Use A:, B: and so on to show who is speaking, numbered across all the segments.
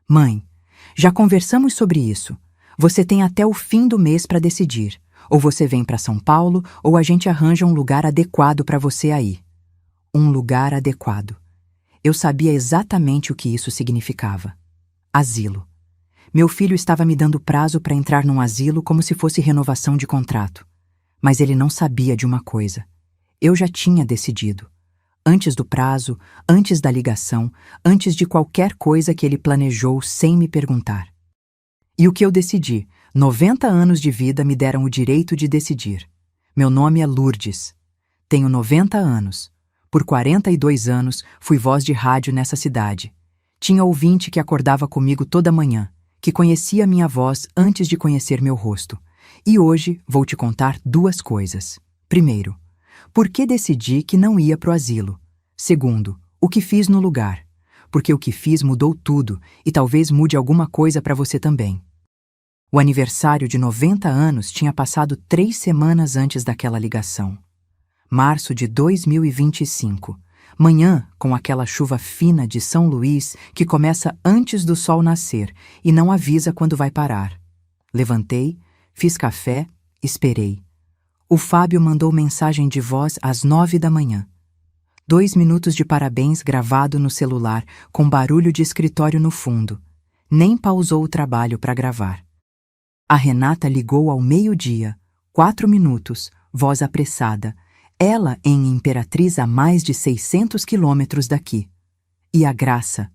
A: Mãe, já conversamos sobre isso. Você tem até o fim do mês para decidir. Ou você vem para São Paulo, ou a gente arranja um lugar adequado para você aí. Um lugar adequado. Eu sabia exatamente o que isso significava. Asilo. Meu filho estava me dando prazo para entrar num asilo como se fosse renovação de contrato. Mas ele não sabia de uma coisa. Eu já tinha decidido. Antes do prazo, antes da ligação, antes de qualquer coisa que ele planejou sem me perguntar. E o que eu decidi? 90 anos de vida me deram o direito de decidir. Meu nome é Lourdes. Tenho 90 anos. Por 42 anos, fui voz de rádio nessa cidade. Tinha ouvinte que acordava comigo toda manhã, que conhecia minha voz antes de conhecer meu rosto. E hoje vou te contar duas coisas. Primeiro, por que decidi que não ia pro asilo? Segundo, o que fiz no lugar? Porque o que fiz mudou tudo e talvez mude alguma coisa para você também. O aniversário de 90 anos tinha passado 3 semanas antes daquela ligação. Março de 2025. Manhã, com aquela chuva fina de São Luís que começa antes do sol nascer e não avisa quando vai parar. Levantei, fiz café, esperei. O Fábio mandou mensagem de voz às 9 da manhã. 2 minutos de parabéns gravado no celular, com barulho de escritório no fundo. Nem pausou o trabalho para gravar. A Renata ligou ao meio-dia, 4 minutos, voz apressada. Ela em Imperatriz a mais de 600 quilômetros daqui. E a Graça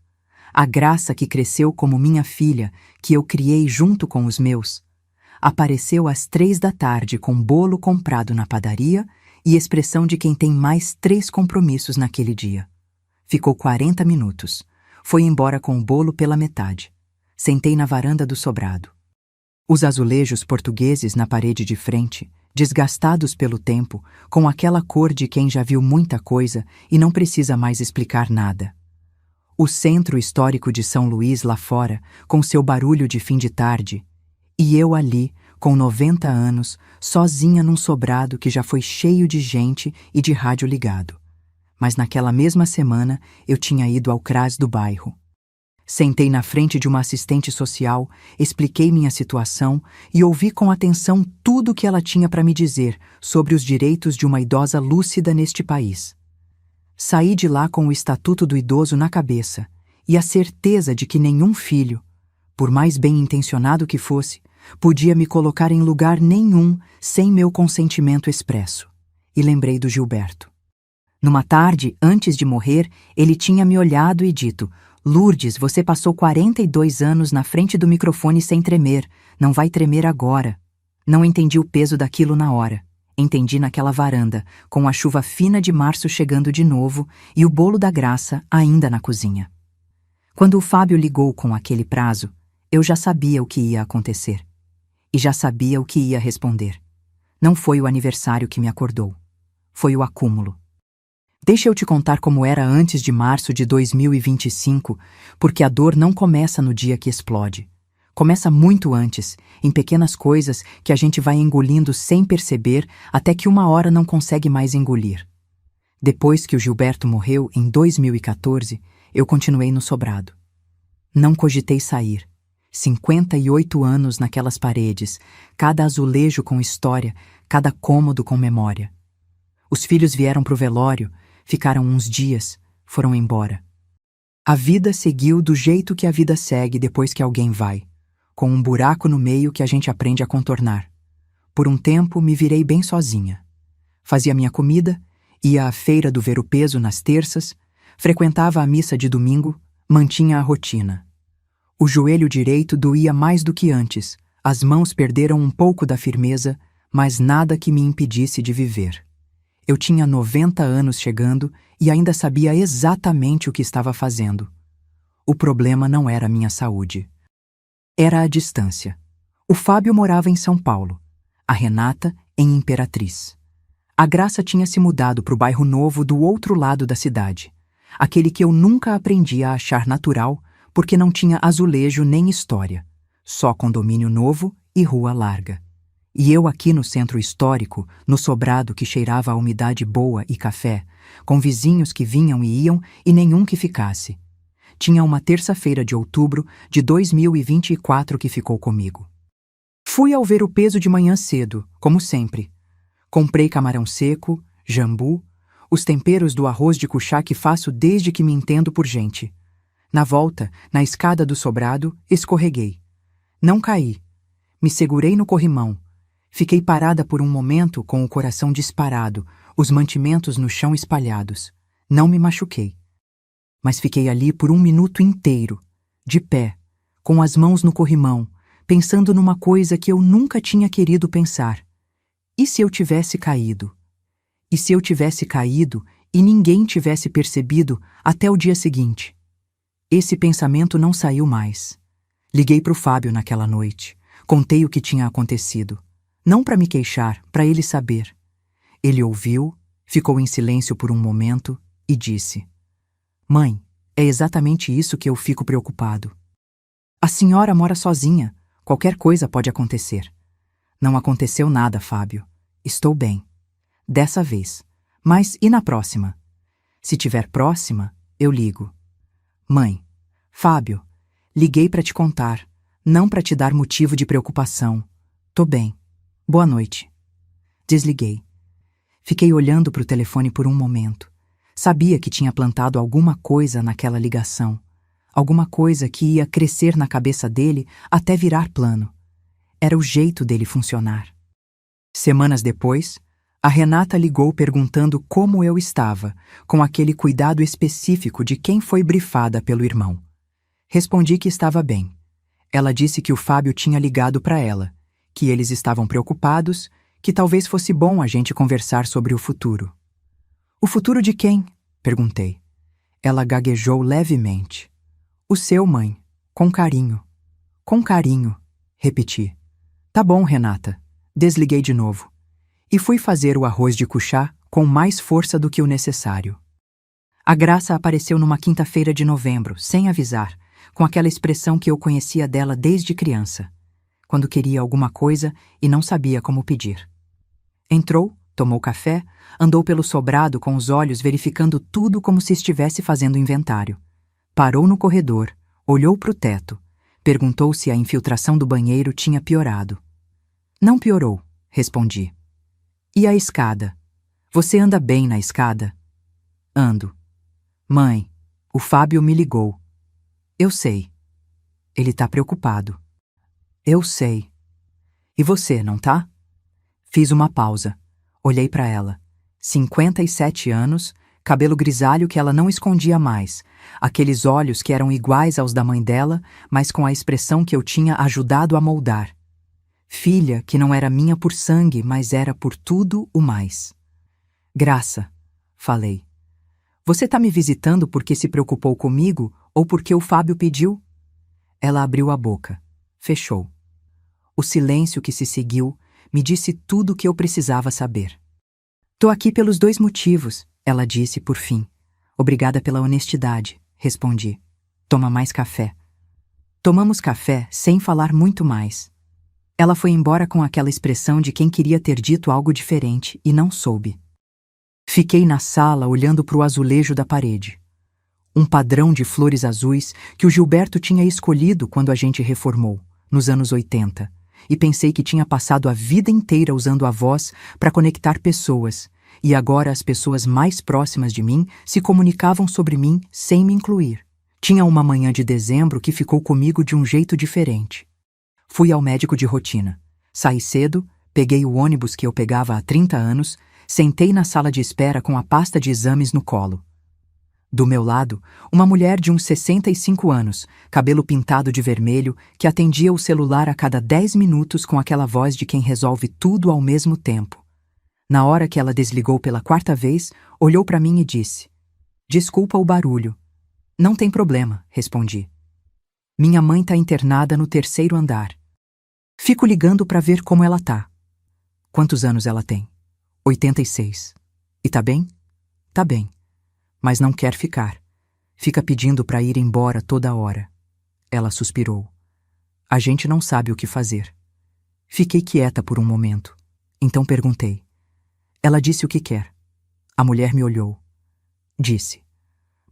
A: que cresceu como minha filha, que eu criei junto com os meus, apareceu às 3 da tarde com bolo comprado na padaria e expressão de quem tem mais 3 compromissos naquele dia. Ficou 40 minutos. Foi embora com o bolo pela metade. Sentei na varanda do sobrado. Os azulejos portugueses na parede de frente, desgastados pelo tempo, com aquela cor de quem já viu muita coisa e não precisa mais explicar nada. O centro histórico de São Luís lá fora, com seu barulho de fim de tarde, e eu ali, com 90 anos, sozinha num sobrado que já foi cheio de gente e de rádio ligado. Mas naquela mesma semana eu tinha ido ao CRAS do bairro. Sentei na frente de uma assistente social, expliquei minha situação e ouvi com atenção tudo o que ela tinha para me dizer sobre os direitos de uma idosa lúcida neste país. Saí de lá com o Estatuto do Idoso na cabeça e a certeza de que nenhum filho, por mais bem-intencionado que fosse, podia me colocar em lugar nenhum sem meu consentimento expresso. E lembrei do Gilberto. Numa tarde, antes de morrer, ele tinha me olhado e dito: Lourdes, você passou 42 anos na frente do microfone sem tremer. Não vai tremer agora. Não entendi o peso daquilo na hora. Entendi naquela varanda, com a chuva fina de março chegando de novo e o bolo da Graça ainda na cozinha. Quando o Fábio ligou com aquele prazo, eu já sabia o que ia acontecer. E já sabia o que ia responder. Não foi o aniversário que me acordou. Foi o acúmulo. Deixa eu te contar como era antes de março de 2025, porque a dor não começa no dia que explode. Começa muito antes, em pequenas coisas que a gente vai engolindo sem perceber até que uma hora não consegue mais engolir. Depois que o Gilberto morreu, em 2014, eu continuei no sobrado. Não cogitei sair. 58 anos naquelas paredes, cada azulejo com história, cada cômodo com memória. Os filhos vieram pro velório, ficaram uns dias, foram embora. A vida seguiu do jeito que a vida segue depois que alguém vai, com um buraco no meio que a gente aprende a contornar. Por um tempo me virei bem sozinha. Fazia minha comida, ia à feira do ver-o-peso nas terças, frequentava a missa de domingo, mantinha a rotina. O joelho direito doía mais do que antes, as mãos perderam um pouco da firmeza, mas nada que me impedisse de viver. Eu tinha 90 anos chegando e ainda sabia exatamente o que estava fazendo. O problema não era a minha saúde. Era a distância. O Fábio morava em São Paulo, a Renata em Imperatriz. A Graça tinha se mudado para o bairro novo do outro lado da cidade, aquele que eu nunca aprendi a achar natural porque não tinha azulejo nem história, só condomínio novo e rua larga. E eu aqui no centro histórico, no sobrado que cheirava a umidade boa e café, com vizinhos que vinham e iam e nenhum que ficasse. Tinha uma terça-feira de outubro de 2024 que ficou comigo. Fui ao ver o peso de manhã cedo, como sempre. Comprei camarão seco, jambu, os temperos do arroz de cuchá que faço desde que me entendo por gente. Na volta, na escada do sobrado, escorreguei. Não caí. Me segurei no corrimão. Fiquei parada por um momento com o coração disparado, os mantimentos no chão espalhados. Não me machuquei. Mas fiquei ali por um minuto inteiro, de pé, com as mãos no corrimão, pensando numa coisa que eu nunca tinha querido pensar. E se eu tivesse caído? E se eu tivesse caído e ninguém tivesse percebido até o dia seguinte? Esse pensamento não saiu mais. Liguei para o Fábio naquela noite. Contei o que tinha acontecido. Não para me queixar, para ele saber. Ele ouviu, ficou em silêncio por um momento e disse: Mãe, é exatamente isso que eu fico preocupado. A senhora mora sozinha. Qualquer coisa pode acontecer. Não aconteceu nada, Fábio. Estou bem. Dessa vez. Mas e na próxima? Se tiver próxima, eu ligo. Mãe, Fábio, liguei para te contar, não para te dar motivo de preocupação. Tô bem. Boa noite. Desliguei. Fiquei olhando para o telefone por um momento. Sabia que tinha plantado alguma coisa naquela ligação. Alguma coisa que ia crescer na cabeça dele até virar plano. Era o jeito dele funcionar. Semanas depois, a Renata ligou perguntando como eu estava, com aquele cuidado específico de quem foi brifada pelo irmão. Respondi que estava bem. Ela disse que o Fábio tinha ligado para ela, que eles estavam preocupados, que talvez fosse bom a gente conversar sobre o futuro. O futuro de quem? Perguntei. Ela gaguejou levemente. O seu, mãe. Com carinho. Com carinho, repeti. Tá bom, Renata. Desliguei de novo. E fui fazer o arroz de cuchá com mais força do que o necessário. A Graça apareceu numa quinta-feira de novembro, sem avisar, com aquela expressão que eu conhecia dela desde criança, quando queria alguma coisa e não sabia como pedir. Entrou, tomou café, andou pelo sobrado com os olhos verificando tudo como se estivesse fazendo inventário. Parou no corredor, olhou para o teto, perguntou se a infiltração do banheiro tinha piorado. Não piorou, respondi. E a escada? Você anda bem na escada? Ando. Mãe, o Fábio me ligou. Eu sei. Ele tá preocupado. Eu sei. E você, não tá? Fiz uma pausa. Olhei para ela. 57 anos, cabelo grisalho que ela não escondia mais, aqueles olhos que eram iguais aos da mãe dela, mas com a expressão que eu tinha ajudado a moldar. Filha que não era minha por sangue, mas era por tudo o mais. Graça, falei. Você tá me visitando porque se preocupou comigo ou porque o Fábio pediu? Ela abriu a boca. Fechou. O silêncio que se seguiu me disse tudo o que eu precisava saber. Tô aqui pelos 2 motivos, ela disse por fim. Obrigada pela honestidade, respondi. Toma mais café. Tomamos café sem falar muito mais. Ela foi embora com aquela expressão de quem queria ter dito algo diferente e não soube. Fiquei na sala olhando para o azulejo da parede. Um padrão de flores azuis que o Gilberto tinha escolhido quando a gente reformou, nos anos 80, e pensei que tinha passado a vida inteira usando a voz para conectar pessoas, e agora as pessoas mais próximas de mim se comunicavam sobre mim sem me incluir. Tinha uma manhã de dezembro que ficou comigo de um jeito diferente. Fui ao médico de rotina. Saí cedo, peguei o ônibus que eu pegava há 30 anos, sentei na sala de espera com a pasta de exames no colo. Do meu lado, uma mulher de uns 65 anos, cabelo pintado de vermelho, que atendia o celular a cada 10 minutos com aquela voz de quem resolve tudo ao mesmo tempo. Na hora que ela desligou pela 4ª vez, olhou para mim e disse: Desculpa o barulho. Não tem problema, respondi. Minha mãe tá internada no 3º andar. Fico ligando para ver como ela tá. Quantos anos ela tem? 86. E tá bem? Tá bem. Mas não quer ficar. Fica pedindo para ir embora toda hora. Ela suspirou. A gente não sabe o que fazer. Fiquei quieta por um momento. Então perguntei. Ela disse o que quer. A mulher me olhou. Disse: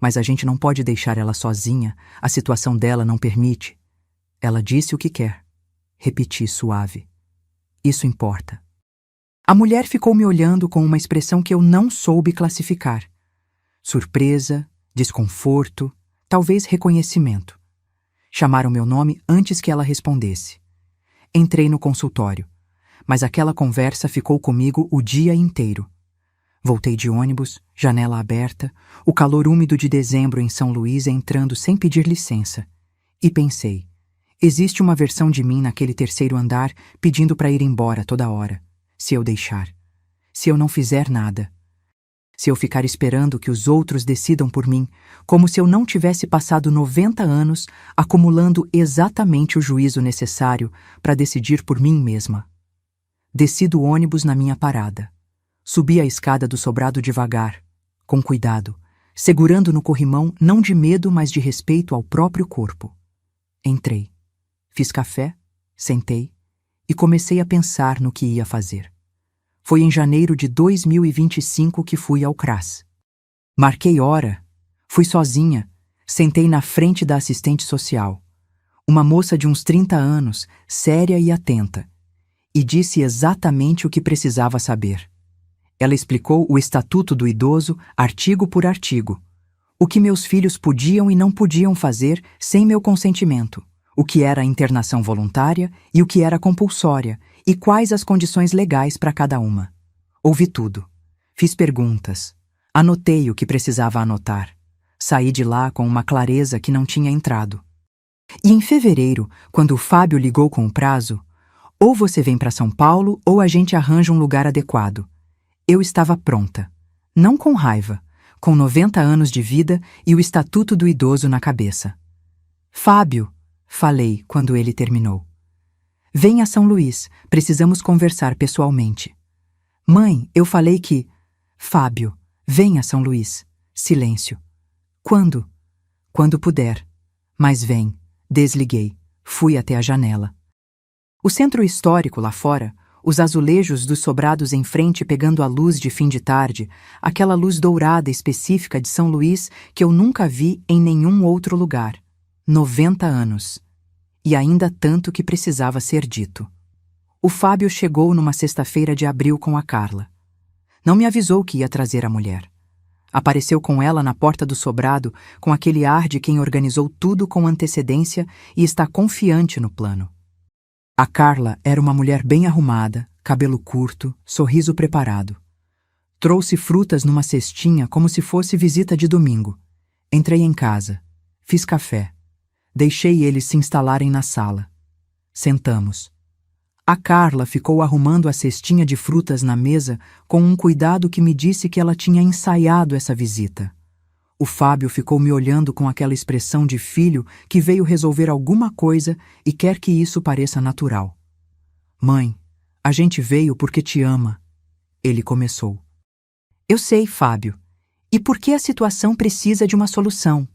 A: Mas a gente não pode deixar ela sozinha, a situação dela não permite. Ela disse o que quer. Repeti suave. Isso importa. A mulher ficou me olhando com uma expressão que eu não soube classificar. Surpresa, desconforto, talvez reconhecimento. Chamaram meu nome antes que ela respondesse. Entrei no consultório, mas aquela conversa ficou comigo o dia inteiro. Voltei de ônibus, janela aberta, o calor úmido de dezembro em São Luís entrando sem pedir licença. E pensei, existe uma versão de mim naquele terceiro andar pedindo para ir embora toda hora, se eu deixar. Se eu não fizer nada. Se eu ficar esperando que os outros decidam por mim, como se eu não tivesse passado 90 anos acumulando exatamente o juízo necessário para decidir por mim mesma. Desci do ônibus na minha parada. Subi a escada do sobrado devagar, com cuidado, segurando no corrimão não de medo, mas de respeito ao próprio corpo. Entrei. Fiz café, sentei e comecei a pensar no que ia fazer. Foi em janeiro de 2025 que fui ao CRAS. Marquei hora, fui sozinha, sentei na frente da assistente social, uma moça de uns 30 anos, séria e atenta, e disse exatamente o que precisava saber. Ela explicou o Estatuto do Idoso, artigo por artigo, o que meus filhos podiam e não podiam fazer sem meu consentimento, o que era internação voluntária e o que era compulsória, e quais as condições legais para cada uma. Ouvi tudo. Fiz perguntas. Anotei o que precisava anotar. Saí de lá com uma clareza que não tinha entrado. E em fevereiro, quando o Fábio ligou com o prazo, ou você vem para São Paulo ou a gente arranja um lugar adequado. Eu estava pronta. Não com raiva, com 90 anos de vida e o Estatuto do Idoso na cabeça. Fábio, falei quando ele terminou. Vem a São Luís, precisamos conversar pessoalmente. Mãe, eu falei que... Fábio, vem a São Luís. Silêncio. Quando? Quando puder. Mas vem. Desliguei. Fui até a janela. O centro histórico lá fora, os azulejos dos sobrados em frente pegando a luz de fim de tarde, aquela luz dourada específica de São Luís que eu nunca vi em nenhum outro lugar. 90 anos. E ainda tanto que precisava ser dito. O Fábio chegou numa sexta-feira de abril com a Carla. Não me avisou que ia trazer a mulher. Apareceu com ela na porta do sobrado com aquele ar de quem organizou tudo com antecedência e está confiante no plano. A Carla era uma mulher bem arrumada, cabelo curto, sorriso preparado. Trouxe frutas numa cestinha como se fosse visita de domingo. Entrei em casa. Fiz café. Deixei eles se instalarem na sala. Sentamos. A Carla ficou arrumando a cestinha de frutas na mesa com um cuidado que me disse que ela tinha ensaiado essa visita. O Fábio ficou me olhando com aquela expressão de filho que veio resolver alguma coisa e quer que isso pareça natural. Mãe, a gente veio porque te ama. Ele começou. Eu sei, Fábio. E por que a situação precisa de uma solução?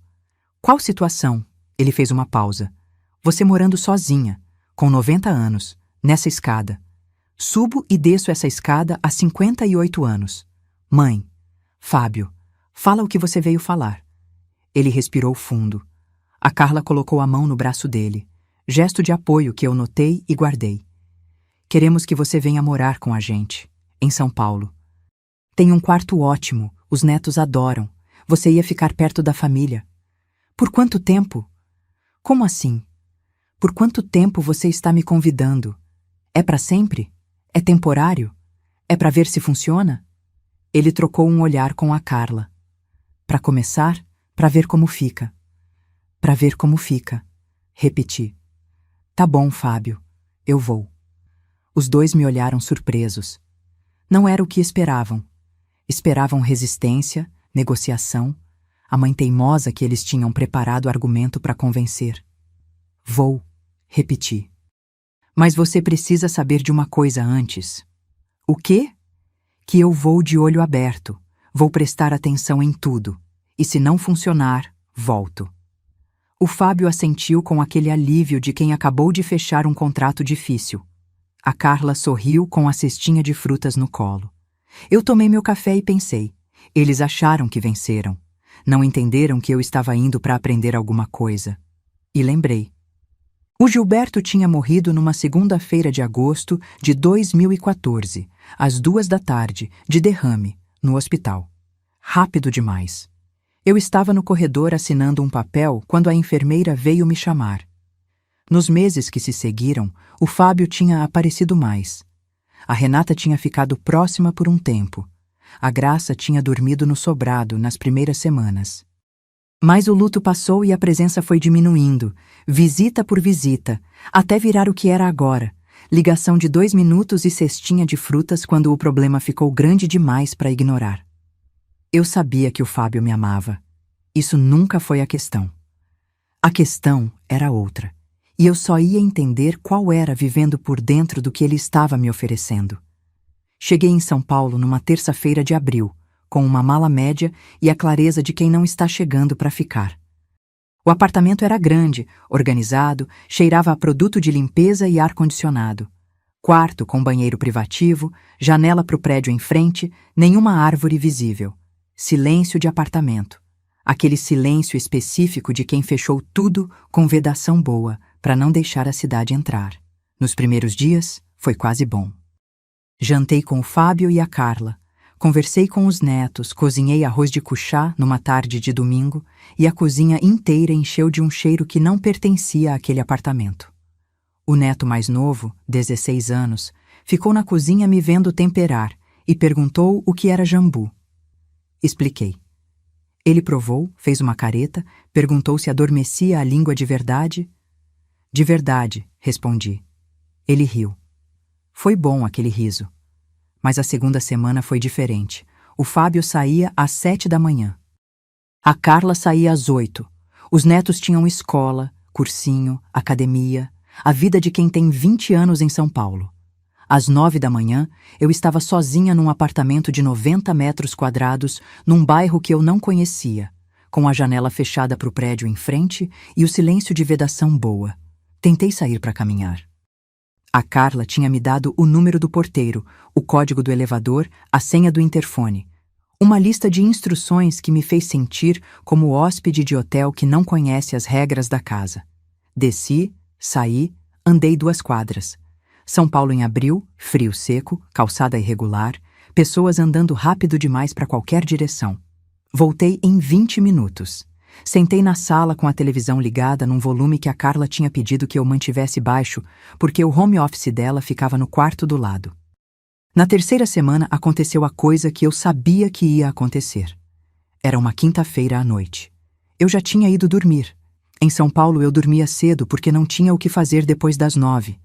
A: Qual situação? Ele fez uma pausa. Você morando sozinha, com 90 anos, nessa escada. Subo e desço essa escada há 58 anos. Mãe, Fábio, fala o que você veio falar. Ele respirou fundo. A Carla colocou a mão no braço dele, gesto de apoio que eu notei e guardei. Queremos que você venha morar com a gente, em São Paulo. Tem um quarto ótimo, os netos adoram. Você ia ficar perto da família. Por quanto tempo? Como assim? Por quanto tempo você está me convidando? É para sempre? É temporário? É para ver se funciona? Ele trocou um olhar com a Carla. Para começar, para ver como fica. Para ver como fica. Repeti. Tá bom, Fábio. Eu vou. Os dois me olharam surpresos. Não era o que esperavam. Esperavam resistência, negociação, a mãe teimosa que eles tinham preparado argumento para convencer. Vou, repeti. Mas você precisa saber de uma coisa antes. O quê? Que eu vou de olho aberto, vou prestar atenção em tudo, e se não funcionar, volto. O Fábio assentiu com aquele alívio de quem acabou de fechar um contrato difícil. A Carla sorriu com a cestinha de frutas no colo. Eu tomei meu café e pensei, eles acharam que venceram. Não entenderam que eu estava indo para aprender alguma coisa. E lembrei. O Gilberto tinha morrido numa segunda-feira de agosto de 2014, às 2 da tarde, de derrame, no hospital. Rápido demais. Eu estava no corredor assinando um papel quando a enfermeira veio me chamar. Nos meses que se seguiram, o Fábio tinha aparecido mais. A Renata tinha ficado próxima por um tempo. A Graça tinha dormido no sobrado nas primeiras semanas. Mas o luto passou e a presença foi diminuindo, visita por visita, até virar o que era agora, ligação de 2 minutos e cestinha de frutas quando o problema ficou grande demais para ignorar. Eu sabia que o Fábio me amava. Isso nunca foi a questão. A questão era outra, e eu só ia entender qual era vivendo por dentro do que ele estava me oferecendo. Cheguei em São Paulo numa terça-feira de abril, com uma mala média e a clareza de quem não está chegando para ficar. O apartamento era grande, organizado, cheirava a produto de limpeza e ar-condicionado. Quarto com banheiro privativo, janela para o prédio em frente, nenhuma árvore visível. Silêncio de apartamento. Aquele silêncio específico de quem fechou tudo com vedação boa, para não deixar a cidade entrar. Nos primeiros dias, foi quase bom. Jantei com o Fábio e a Carla. Conversei com os netos, cozinhei arroz de cuchá numa tarde de domingo e a cozinha inteira encheu de um cheiro que não pertencia àquele apartamento. O neto mais novo, 16 anos, ficou na cozinha me vendo temperar e perguntou o que era jambu. Expliquei. Ele provou, fez uma careta, perguntou se adormecia a língua de verdade. De verdade, respondi. Ele riu. Foi bom aquele riso. Mas a segunda semana foi diferente. O Fábio saía às 7 da manhã. A Carla saía às 8. Os netos tinham escola, cursinho, academia, a vida de quem tem 20 anos em São Paulo. Às 9 da manhã, eu estava sozinha num apartamento de 90 metros quadrados, num bairro que eu não conhecia, com a janela fechada para o prédio em frente e o silêncio de vedação boa. Tentei sair para caminhar. A Carla tinha me dado o número do porteiro, o código do elevador, a senha do interfone. Uma lista de instruções que me fez sentir como hóspede de hotel que não conhece as regras da casa. Desci, saí, andei 2 quadras. São Paulo em abril, frio seco, calçada irregular, pessoas andando rápido demais para qualquer direção. Voltei em 20 minutos. Sentei na sala com a televisão ligada num volume que a Carla tinha pedido que eu mantivesse baixo, porque o home office dela ficava no quarto do lado. Na terceira semana aconteceu a coisa que eu sabia que ia acontecer. Era uma quinta-feira à noite. Eu já tinha ido dormir. Em São Paulo eu dormia cedo porque não tinha o que fazer depois das 9.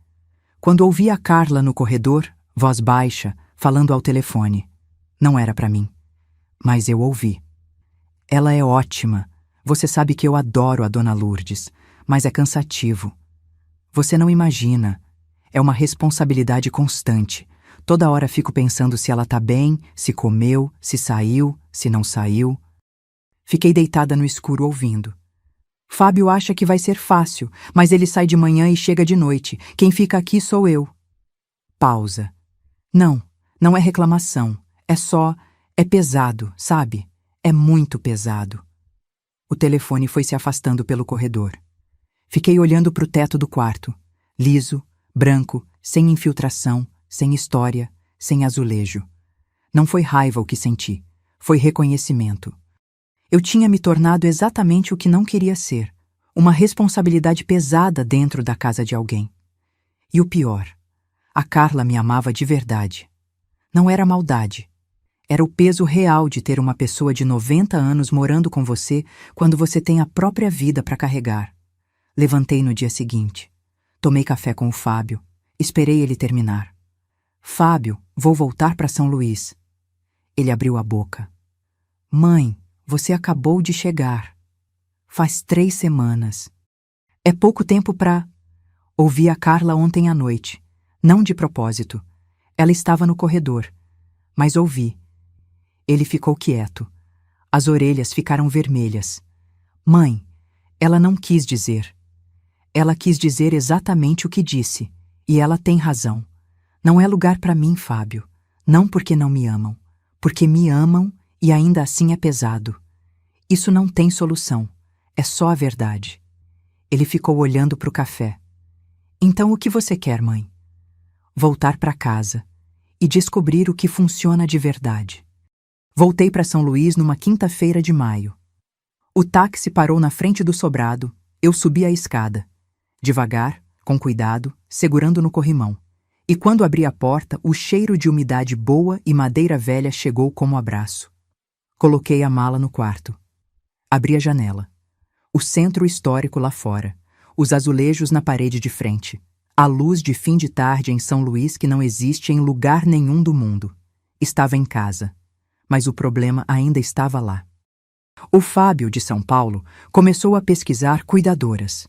A: Quando ouvi a Carla no corredor, voz baixa, falando ao telefone. Não era para mim. Mas eu ouvi. Ela é ótima. Você sabe que eu adoro a Dona Lourdes, mas é cansativo. Você não imagina. É uma responsabilidade constante. Toda hora fico pensando se ela tá bem, se comeu, se saiu, se não saiu. Fiquei deitada no escuro ouvindo. Fábio acha que vai ser fácil, mas ele sai de manhã e chega de noite. Quem fica aqui sou eu. Pausa. Não, não é reclamação. É pesado, sabe? É muito pesado. O telefone foi se afastando pelo corredor. Fiquei olhando para o teto do quarto. Liso, branco, sem infiltração, sem história, sem azulejo. Não foi raiva o que senti. Foi reconhecimento. Eu tinha me tornado exatamente o que não queria ser. Uma responsabilidade pesada dentro da casa de alguém. E o pior, a Carla me amava de verdade. Não era maldade. Era o peso real de ter uma pessoa de 90 anos morando com você quando você tem a própria vida para carregar. Levantei no dia seguinte. Tomei café com o Fábio. Esperei ele terminar. Fábio, vou voltar para São Luís. Ele abriu a boca. Mãe, você acabou de chegar. Faz 3 semanas. É pouco tempo para... Ouvi a Carla ontem à noite. Não de propósito. Ela estava no corredor. Mas ouvi. Ele ficou quieto. As orelhas ficaram vermelhas. Mãe, ela não quis dizer. Ela quis dizer exatamente o que disse. E ela tem razão. Não é lugar para mim, Fábio. Não porque não me amam. Porque me amam e ainda assim é pesado. Isso não tem solução. É só a verdade. Ele ficou olhando para o café. Então o que você quer, mãe? Voltar para casa e descobrir o que funciona de verdade. Voltei para São Luís numa quinta-feira de maio. O táxi parou na frente do sobrado, eu subi a escada. Devagar, com cuidado, segurando no corrimão. E quando abri a porta, o cheiro de umidade boa e madeira velha chegou como abraço. Coloquei a mala no quarto. Abri a janela. O centro histórico lá fora. Os azulejos na parede de frente. A luz de fim de tarde em São Luís que não existe em lugar nenhum do mundo. Estava em casa. Mas o problema ainda estava lá. O Fábio, de São Paulo, começou a pesquisar cuidadoras.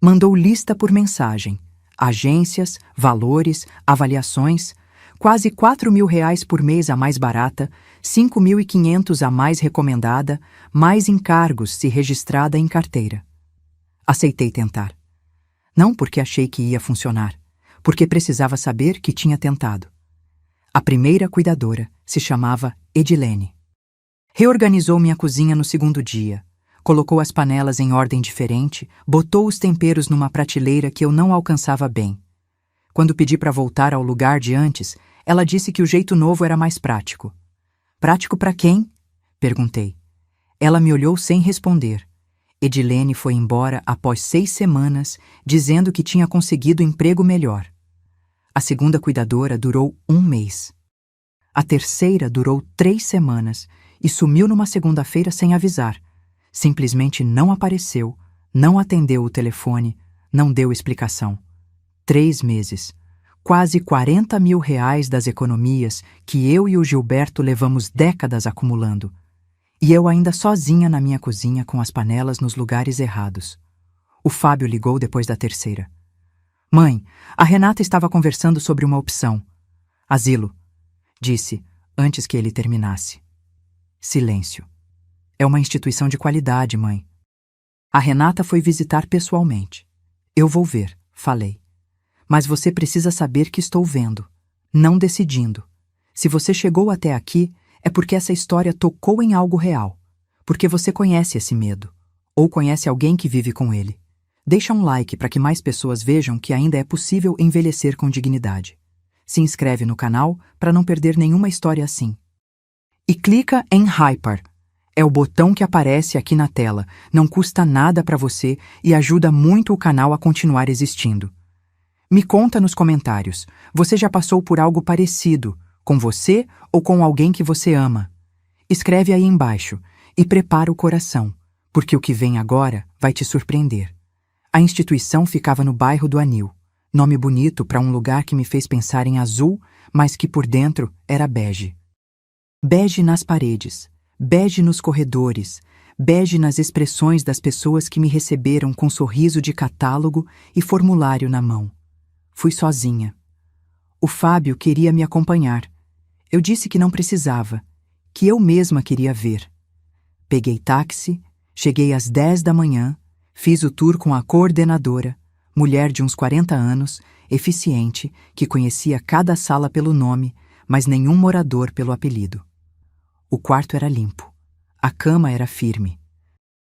A: Mandou lista por mensagem. Agências, valores, avaliações, quase R$ 4.000 por mês a mais barata, 5.500 a mais recomendada, mais encargos se registrada em carteira. Aceitei tentar. Não porque achei que ia funcionar, porque precisava saber que tinha tentado. A primeira cuidadora se chamava Edilene. Reorganizou minha cozinha no segundo dia. Colocou as panelas em ordem diferente, botou os temperos numa prateleira que eu não alcançava bem. Quando pedi para voltar ao lugar de antes, ela disse que o jeito novo era mais prático. Prático para quem? Perguntei. Ela me olhou sem responder. Edilene foi embora após 6 semanas, dizendo que tinha conseguido emprego melhor. A segunda cuidadora durou 1 mês. A terceira durou 3 semanas e sumiu numa segunda-feira sem avisar. Simplesmente não apareceu, não atendeu o telefone, não deu explicação. 3 meses. Quase R$ 40.000 das economias que eu e o Gilberto levamos décadas acumulando. E eu ainda sozinha na minha cozinha com as panelas nos lugares errados. O Fábio ligou depois da terceira. Mãe, a Renata estava conversando sobre uma opção. Asilo, disse, antes que ele terminasse. Silêncio. É uma instituição de qualidade, mãe. A Renata foi visitar pessoalmente. Eu vou ver, falei. Mas você precisa saber que estou vendo, não decidindo. Se você chegou até aqui, é porque essa história tocou em algo real. Porque você conhece esse medo. Ou conhece alguém que vive com ele. Deixa um like para que mais pessoas vejam que ainda é possível envelhecer com dignidade. Se inscreve no canal para não perder nenhuma história assim. E clica em Hyper. É o botão que aparece aqui na tela, não custa nada para você e ajuda muito o canal a continuar existindo. Me conta nos comentários, você já passou por algo parecido, com você ou com alguém que você ama? Escreve aí embaixo e prepara o coração, porque o que vem agora vai te surpreender. A instituição ficava no bairro do Anil, nome bonito para um lugar que me fez pensar em azul, mas que por dentro era bege. Bege nas paredes. Bege nos corredores, bege nas expressões das pessoas que me receberam com sorriso de catálogo e formulário na mão. Fui sozinha. O Fábio queria me acompanhar. Eu disse que não precisava, que eu mesma queria ver. Peguei táxi, cheguei às 10 da manhã, fiz o tour com a coordenadora, mulher de uns 40 anos, eficiente, que conhecia cada sala pelo nome, mas nenhum morador pelo apelido. O quarto era limpo. A cama era firme.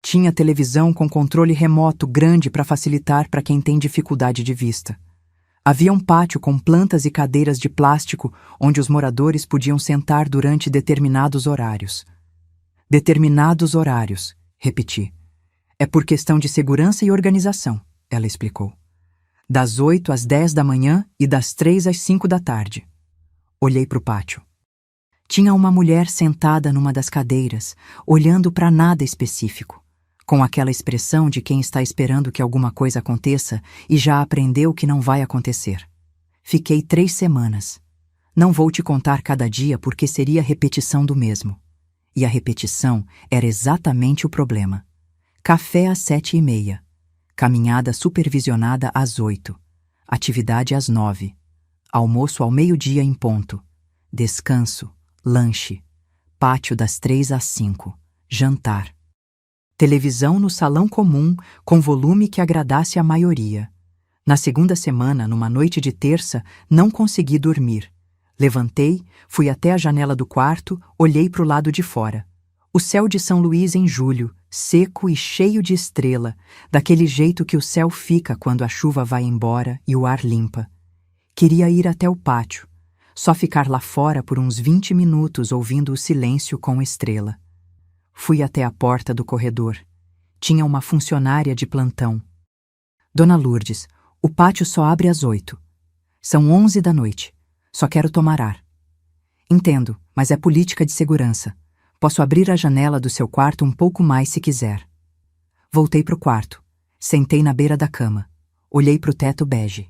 A: Tinha televisão com controle remoto grande para facilitar para quem tem dificuldade de vista. Havia um pátio com plantas e cadeiras de plástico onde os moradores podiam sentar durante determinados horários. Determinados horários, repeti. É por questão de segurança e organização, ela explicou. Das 8 às 10 da manhã e das 3 às 5 da tarde. Olhei para o pátio. Tinha uma mulher sentada numa das cadeiras, olhando para nada específico, com aquela expressão de quem está esperando que alguma coisa aconteça e já aprendeu que não vai acontecer. Fiquei 3 semanas. Não vou te contar cada dia porque seria repetição do mesmo. E a repetição era exatamente o problema. Café às 7h30. Caminhada supervisionada às 8. Atividade às 9. Almoço ao meio-dia em ponto. Descanso. Lanche. Pátio das 3 às 5. Jantar. Televisão no salão comum, com volume que agradasse a maioria. Na segunda semana, numa noite de terça, não consegui dormir. Levantei, fui até a janela do quarto, olhei para o lado de fora. O céu de São Luís em julho, seco e cheio de estrela, daquele jeito que o céu fica quando a chuva vai embora e o ar limpa. Queria ir até o pátio, só ficar lá fora por uns 20 minutos ouvindo o silêncio com estrela. Fui até a porta do corredor. Tinha uma funcionária de plantão. Dona Lourdes, o pátio só abre às 8. São 11 da noite. Só quero tomar ar. Entendo, mas é política de segurança. Posso abrir a janela do seu quarto um pouco mais se quiser. Voltei pro quarto. Sentei na beira da cama. Olhei pro teto bege.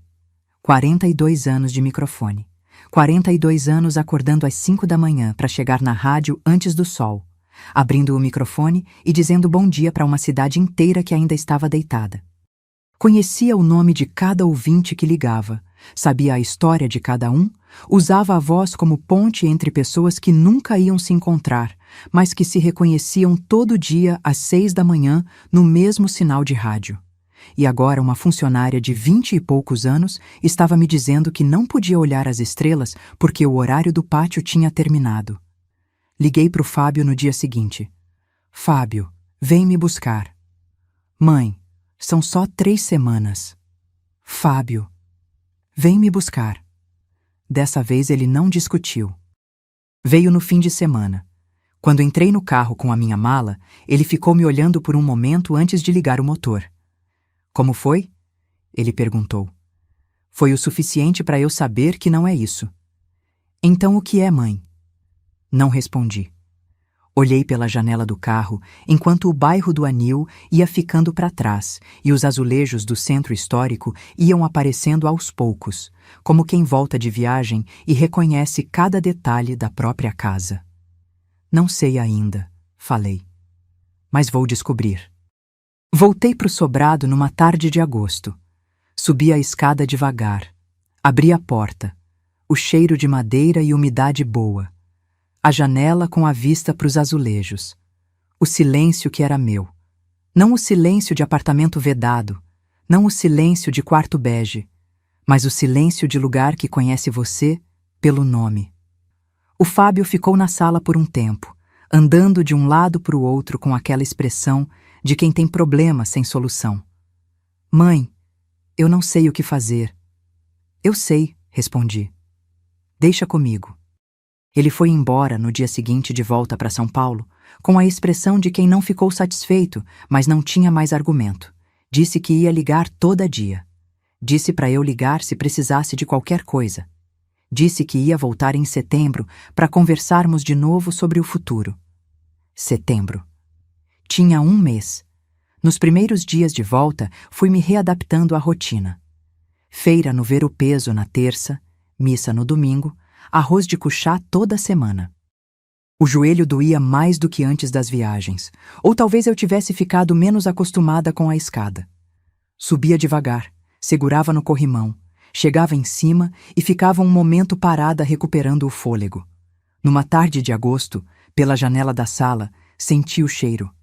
A: 42 anos de microfone. 42 anos acordando às 5 da manhã para chegar na rádio antes do sol, abrindo o microfone e dizendo bom dia para uma cidade inteira que ainda estava deitada. Conhecia o nome de cada ouvinte que ligava, sabia a história de cada um, usava a voz como ponte entre pessoas que nunca iam se encontrar, mas que se reconheciam todo dia às 6 da manhã no mesmo sinal de rádio. E agora uma funcionária de 20 e poucos anos estava me dizendo que não podia olhar as estrelas porque o horário do pátio tinha terminado. Liguei para o Fábio no dia seguinte. Fábio, vem me buscar. Mãe, são só 3 semanas. Fábio, vem me buscar. Dessa vez ele não discutiu. Veio no fim de semana. Quando entrei no carro com a minha mala, ele ficou me olhando por um momento antes de ligar o motor. Como foi? Ele perguntou. Foi o suficiente para eu saber que não é isso. Então o que é, mãe? Não respondi. Olhei pela janela do carro enquanto o bairro do Anil ia ficando para trás e os azulejos do centro histórico iam aparecendo aos poucos, como quem volta de viagem e reconhece cada detalhe da própria casa. Não sei ainda, falei. Mas vou descobrir. Voltei para o sobrado numa tarde de agosto. Subi a escada devagar. Abri a porta. O cheiro de madeira e umidade boa. A janela com a vista para os azulejos. O silêncio que era meu. Não o silêncio de apartamento vedado. Não o silêncio de quarto bege. Mas o silêncio de lugar que conhece você pelo nome. O Fábio ficou na sala por um tempo, andando de um lado para o outro com aquela expressão de quem tem problema sem solução. Mãe, eu não sei o que fazer. Eu sei, respondi. Deixa comigo. Ele foi embora no dia seguinte de volta para São Paulo, com a expressão de quem não ficou satisfeito, mas não tinha mais argumento. Disse que ia ligar todo dia. Disse para eu ligar se precisasse de qualquer coisa. Disse que ia voltar em setembro para conversarmos de novo sobre o futuro. Setembro. Tinha 1 mês. Nos primeiros dias de volta, fui me readaptando à rotina. Feira no Ver o Peso na terça, missa no domingo, arroz de cuchá toda semana. O joelho doía mais do que antes das viagens, ou talvez eu tivesse ficado menos acostumada com a escada. Subia devagar, segurava no corrimão, chegava em cima e ficava um momento parada recuperando o fôlego. Numa tarde de agosto, pela janela da sala, senti o cheiro.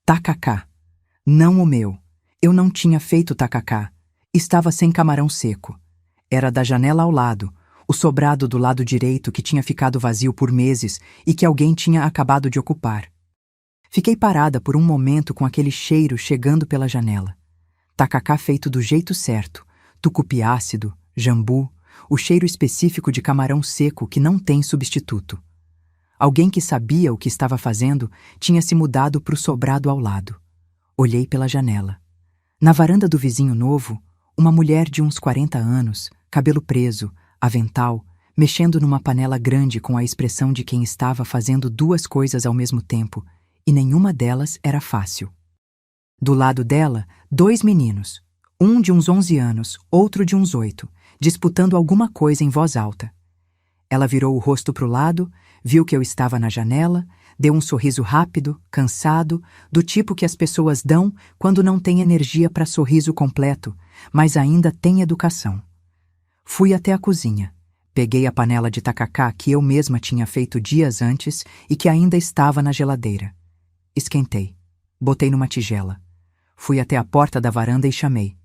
A: Tacacá. Não o meu. Eu não tinha feito tacacá. Estava sem camarão seco. Era da janela ao lado, o sobrado do lado direito que tinha ficado vazio por meses e que alguém tinha acabado de ocupar. Fiquei parada por um momento com aquele cheiro chegando pela janela. Tacacá feito do jeito certo, tucupi ácido, jambu, o cheiro específico de camarão seco que não tem substituto. Alguém que sabia o que estava fazendo tinha se mudado para o sobrado ao lado. Olhei pela janela. Na varanda do vizinho novo, uma mulher de uns 40 anos, cabelo preso, avental, mexendo numa panela grande com a expressão de quem estava fazendo 2 coisas ao mesmo tempo, e nenhuma delas era fácil. Do lado dela, 2 meninos, um de uns 11 anos, outro de uns 8, disputando alguma coisa em voz alta. Ela virou o rosto para o lado, viu que eu estava na janela, deu um sorriso rápido, cansado, do tipo que as pessoas dão quando não têm energia para sorriso completo, mas ainda têm educação. Fui até a cozinha. Peguei a panela de tacacá que eu mesma tinha feito dias antes e que ainda estava na geladeira. Esquentei. Botei numa tigela. Fui até a porta da varanda e chamei.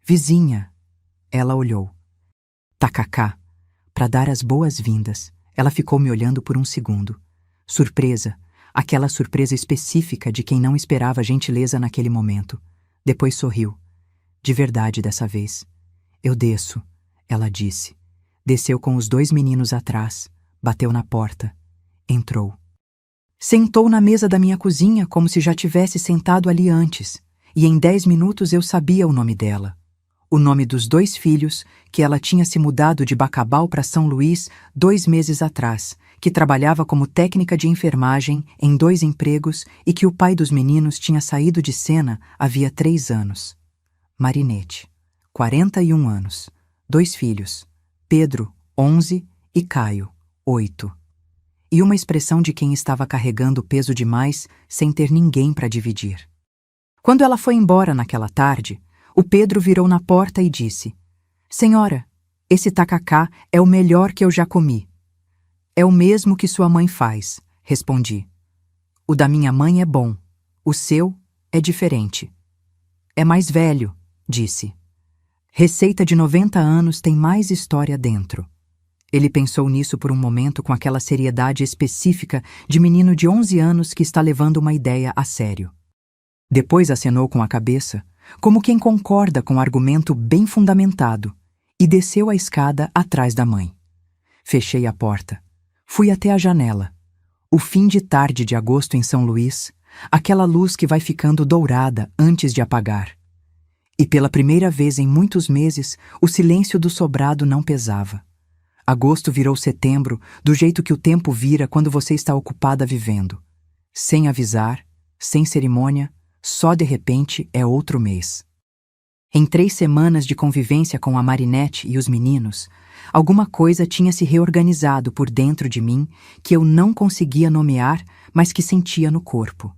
A: Vizinha. Ela olhou. Tacacá. Para dar as boas-vindas, ela ficou me olhando por um segundo. Surpresa, aquela surpresa específica de quem não esperava gentileza naquele momento. Depois sorriu. De verdade dessa vez. Eu desço, ela disse. Desceu com os 2 meninos atrás, bateu na porta. Entrou. Sentou na mesa da minha cozinha como se já tivesse sentado ali antes, e em 10 minutos eu sabia o nome dela. O nome dos 2 filhos, que ela tinha se mudado de Bacabal para São Luís 2 meses atrás, que trabalhava como técnica de enfermagem em 2 empregos e que o pai dos meninos tinha saído de cena havia 3 anos. Marinette, 41 anos, 2 filhos, Pedro, 11, e Caio, 8. E uma expressão de quem estava carregando peso demais sem ter ninguém para dividir. Quando ela foi embora naquela tarde, o Pedro virou na porta e disse: Senhora, esse tacacá é o melhor que eu já comi. É o mesmo que sua mãe faz, respondi. O da minha mãe é bom, o seu é diferente. É mais velho, disse. Receita de 90 anos tem mais história dentro. Ele pensou nisso por um momento com aquela seriedade específica de menino de 11 anos que está levando uma ideia a sério. Depois acenou com a cabeça, como quem concorda com um argumento bem fundamentado, e desceu a escada atrás da mãe. Fechei a porta. Fui até a janela. O fim de tarde de agosto em São Luís, aquela luz que vai ficando dourada antes de apagar. E pela primeira vez em muitos meses, o silêncio do sobrado não pesava. Agosto virou setembro, do jeito que o tempo vira quando você está ocupada vivendo. Sem avisar, sem cerimônia, só de repente é outro mês. Em 3 semanas de convivência com a Marinette e os meninos, alguma coisa tinha se reorganizado por dentro de mim que eu não conseguia nomear, mas que sentia no corpo.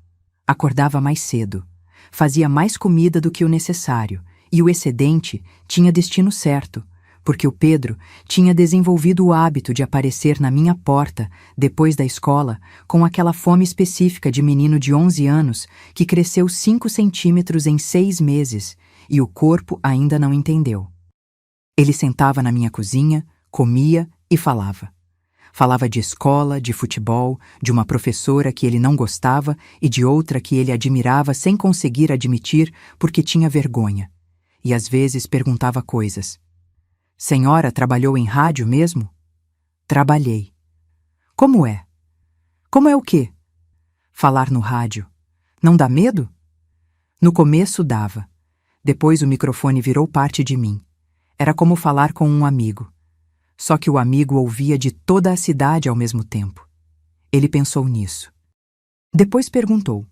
A: Acordava mais cedo, fazia mais comida do que o necessário, e o excedente tinha destino certo, porque o Pedro tinha desenvolvido o hábito de aparecer na minha porta, depois da escola, com aquela fome específica de menino de 11 anos que cresceu 5 centímetros em 6 meses e o corpo ainda não entendeu. Ele sentava na minha cozinha, comia e falava. Falava de escola, de futebol, de uma professora que ele não gostava e de outra que ele admirava sem conseguir admitir porque tinha vergonha. E às vezes perguntava coisas. Senhora trabalhou em rádio mesmo? Trabalhei. Como é? Como é o quê? Falar no rádio. Não dá medo? No começo dava. Depois o microfone virou parte de mim. Era como falar com um amigo. Só que o amigo ouvia de toda a cidade ao mesmo tempo. Ele pensou nisso. Depois perguntou.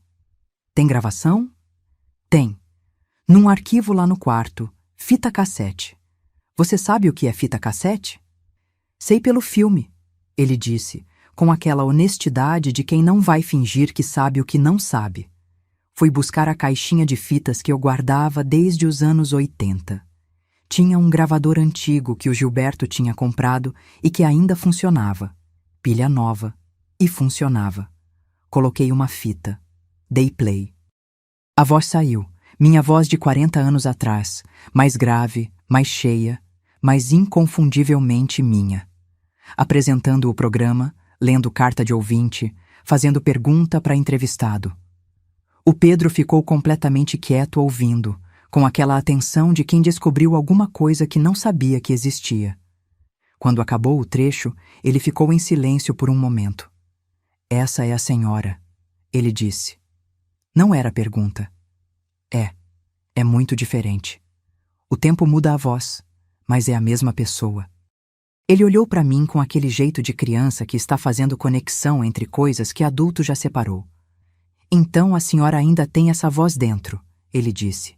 A: Tem gravação? Tem. Num arquivo lá no quarto, fita cassete. Você sabe o que é fita cassete? Sei pelo filme, ele disse, com aquela honestidade de quem não vai fingir que sabe o que não sabe. Fui buscar a caixinha de fitas que eu guardava desde os anos 80. Tinha um gravador antigo que o Gilberto tinha comprado e que ainda funcionava. Pilha nova. E funcionava. Coloquei uma fita. Dei play. A voz saiu. Minha voz de 40 anos atrás. Mais grave, mais cheia, mas inconfundivelmente minha. Apresentando o programa, lendo carta de ouvinte, fazendo pergunta para entrevistado. O Pedro ficou completamente quieto ouvindo, com aquela atenção de quem descobriu alguma coisa que não sabia que existia. Quando acabou o trecho, ele ficou em silêncio por um momento. Essa é a senhora, ele disse. Não era pergunta. É muito diferente. O tempo muda a voz, mas é a mesma pessoa. Ele olhou para mim com aquele jeito de criança que está fazendo conexão entre coisas que adulto já separou. Então a senhora ainda tem essa voz dentro, ele disse.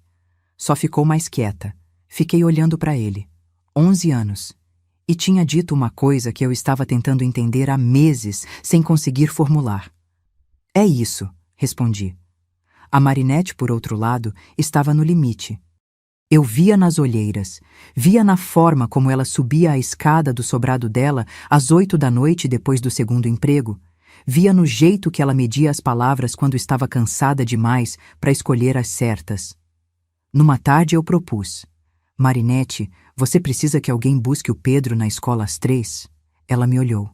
A: Só ficou mais quieta. Fiquei olhando para ele. 11 anos. E tinha dito uma coisa que eu estava tentando entender há meses sem conseguir formular. É isso, respondi. A Marinette, por outro lado, estava no limite. Eu via nas olheiras, via na forma como ela subia a escada do sobrado dela às 8 da noite depois do segundo emprego, via no jeito que ela media as palavras quando estava cansada demais para escolher as certas. Numa tarde eu propus. Marinette, você precisa que alguém busque o Pedro na escola às 3? Ela me olhou.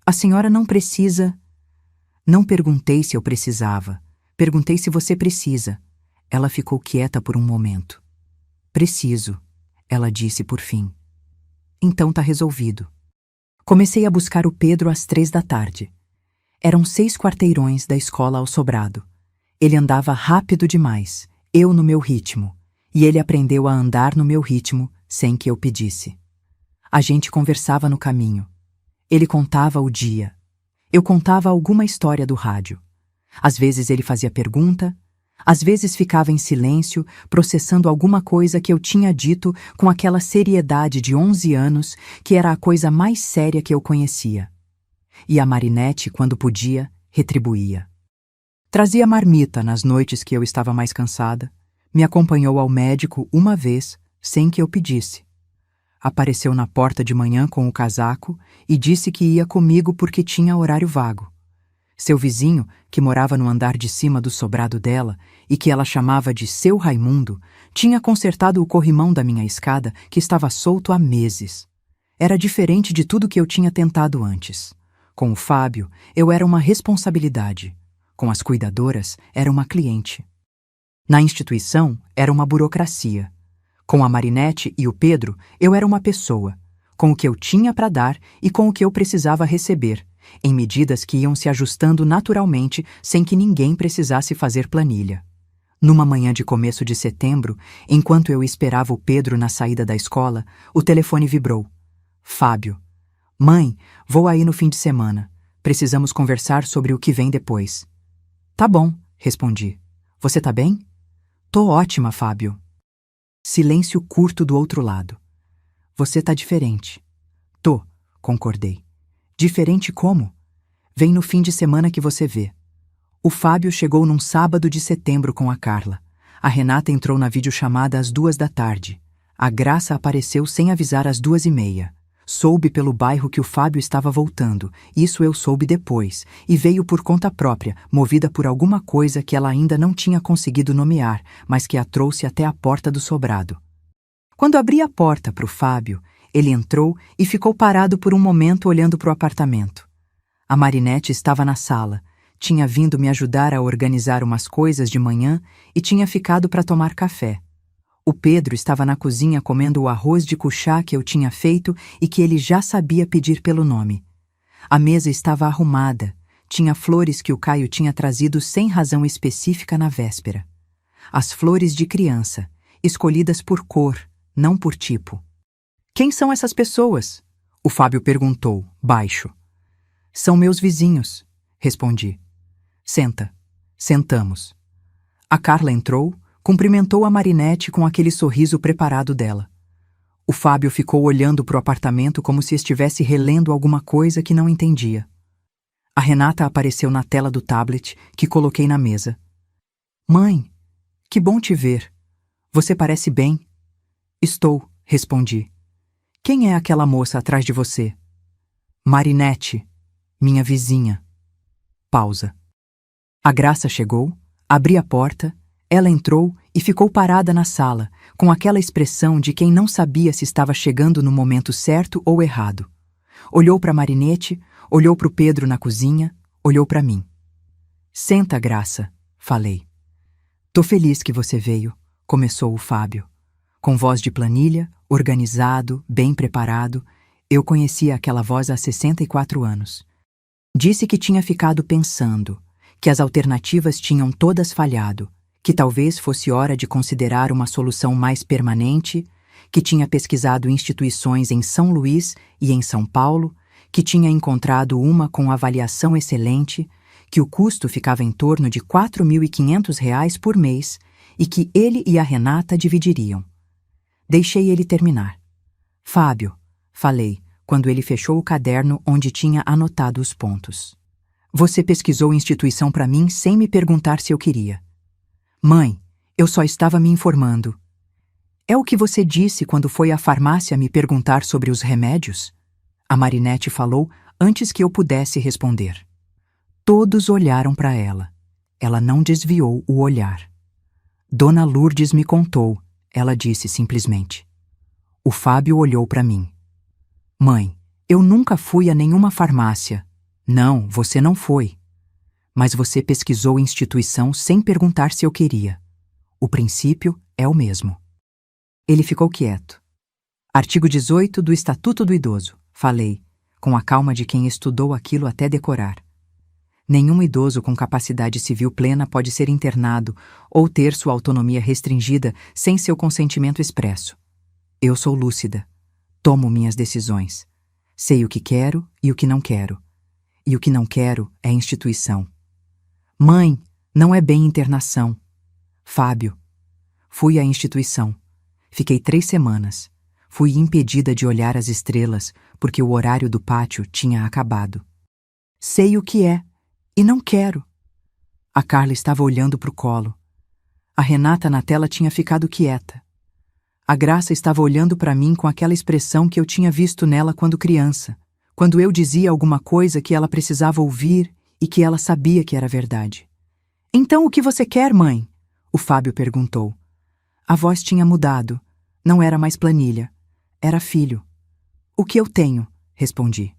A: A senhora não precisa... Não perguntei se eu precisava. Perguntei se você precisa. Ela ficou quieta por um momento. Preciso, ela disse por fim. Então tá resolvido. Comecei a buscar o Pedro às 3 da tarde. Eram 6 quarteirões da escola ao sobrado. Ele andava rápido demais, eu no meu ritmo, e ele aprendeu a andar no meu ritmo sem que eu pedisse. A gente conversava no caminho. Ele contava o dia. Eu contava alguma história do rádio. Às vezes ele fazia pergunta, às vezes ficava em silêncio, processando alguma coisa que eu tinha dito com aquela seriedade de 11 anos, que era a coisa mais séria que eu conhecia. E a Marinette, quando podia, retribuía. Trazia marmita nas noites que eu estava mais cansada, me acompanhou ao médico uma vez, sem que eu pedisse. Apareceu na porta de manhã com o casaco e disse que ia comigo porque tinha horário vago. Seu vizinho, que morava no andar de cima do sobrado dela e que ela chamava de Seu Raimundo, tinha consertado o corrimão da minha escada que estava solto há meses. Era diferente de tudo que eu tinha tentado antes. Com o Fábio, eu era uma responsabilidade. Com as cuidadoras, era uma cliente. Na instituição, era uma burocracia. Com a Marinette e o Pedro, eu era uma pessoa, com o que eu tinha para dar e com o que eu precisava receber, em medidas que iam se ajustando naturalmente sem que ninguém precisasse fazer planilha. Numa manhã de começo de setembro, enquanto eu esperava o Pedro na saída da escola, o telefone vibrou. Fábio. Mãe, vou aí no fim de semana. Precisamos conversar sobre o que vem depois. Tá bom, respondi. Você tá bem? Tô ótima, Fábio. Silêncio curto do outro lado. Você tá diferente. Tô, concordei. Diferente como? Vem no fim de semana que você vê. O Fábio chegou num sábado de setembro com a Carla. A Renata entrou na videochamada às 2 da tarde. A Graça apareceu sem avisar às 2h30. Soube pelo bairro que o Fábio estava voltando, isso eu soube depois, e veio por conta própria, movida por alguma coisa que ela ainda não tinha conseguido nomear, mas que a trouxe até a porta do sobrado. Quando abri a porta para o Fábio, ele entrou e ficou parado por um momento olhando para o apartamento. A Marinette estava na sala, tinha vindo me ajudar a organizar umas coisas de manhã e tinha ficado para tomar café. O Pedro estava na cozinha comendo o arroz de cuchá que eu tinha feito e que ele já sabia pedir pelo nome. A mesa estava arrumada, tinha flores que o Caio tinha trazido sem razão específica na véspera. As flores de criança, escolhidas por cor, não por tipo. Quem são essas pessoas? O Fábio perguntou, baixo. São meus vizinhos, respondi. Senta. Sentamos. A Carla entrou, cumprimentou a Marinette com aquele sorriso preparado dela. O Fábio ficou olhando para o apartamento como se estivesse relendo alguma coisa que não entendia. A Renata apareceu na tela do tablet que coloquei na mesa. Mãe, que bom te ver. Você parece bem. Estou, respondi. Quem é aquela moça atrás de você? Marinette, minha vizinha. Pausa. A Graça chegou, abri a porta. Ela entrou e ficou parada na sala, com aquela expressão de quem não sabia se estava chegando no momento certo ou errado. Olhou para Marinette, olhou para o Pedro na cozinha, olhou para mim. Senta, Graça, falei. Tô feliz que você veio, começou o Fábio. Com voz de planilha, organizado, bem preparado, eu conhecia aquela voz há 64 anos. Disse que tinha ficado pensando, que as alternativas tinham todas falhado, que talvez fosse hora de considerar uma solução mais permanente, que tinha pesquisado instituições em São Luís e em São Paulo, que tinha encontrado uma com avaliação excelente, que o custo ficava em torno de R$ 4.500 por mês e que ele e a Renata dividiriam. Deixei ele terminar. Fábio, falei, quando ele fechou o caderno onde tinha anotado os pontos. Você pesquisou instituição para mim sem me perguntar se eu queria. Mãe, eu só estava me informando. É o que você disse quando foi à farmácia me perguntar sobre os remédios? A Marinette falou antes que eu pudesse responder. Todos olharam para ela. Ela não desviou o olhar. Dona Lourdes me contou, ela disse simplesmente. O Fábio olhou para mim. Mãe, eu nunca fui a nenhuma farmácia. Não, você não foi. mas você pesquisou instituição sem perguntar se eu queria. O princípio é o mesmo. Ele ficou quieto. Artigo 18 do Estatuto do Idoso. Falei, com a calma de quem estudou aquilo até decorar. Nenhum idoso com capacidade civil plena pode ser internado ou ter sua autonomia restringida sem seu consentimento expresso. Eu sou lúcida. Tomo minhas decisões. Sei o que quero e o que não quero. E o que não quero é instituição. Mãe, não é bem internação. Fábio. Fui à instituição. Fiquei 3 semanas. Fui impedida de olhar as estrelas porque o horário do pátio tinha acabado. Sei o que é. E não quero. A Carla estava olhando para o colo. A Renata na tela tinha ficado quieta. A Graça estava olhando para mim com aquela expressão que eu tinha visto nela quando criança, quando eu dizia alguma coisa que ela precisava ouvir e que ela sabia que era verdade. Então o que você quer, mãe? O Fábio perguntou. A voz tinha mudado. Não era mais planilha. Era filho. O que eu tenho? Respondi.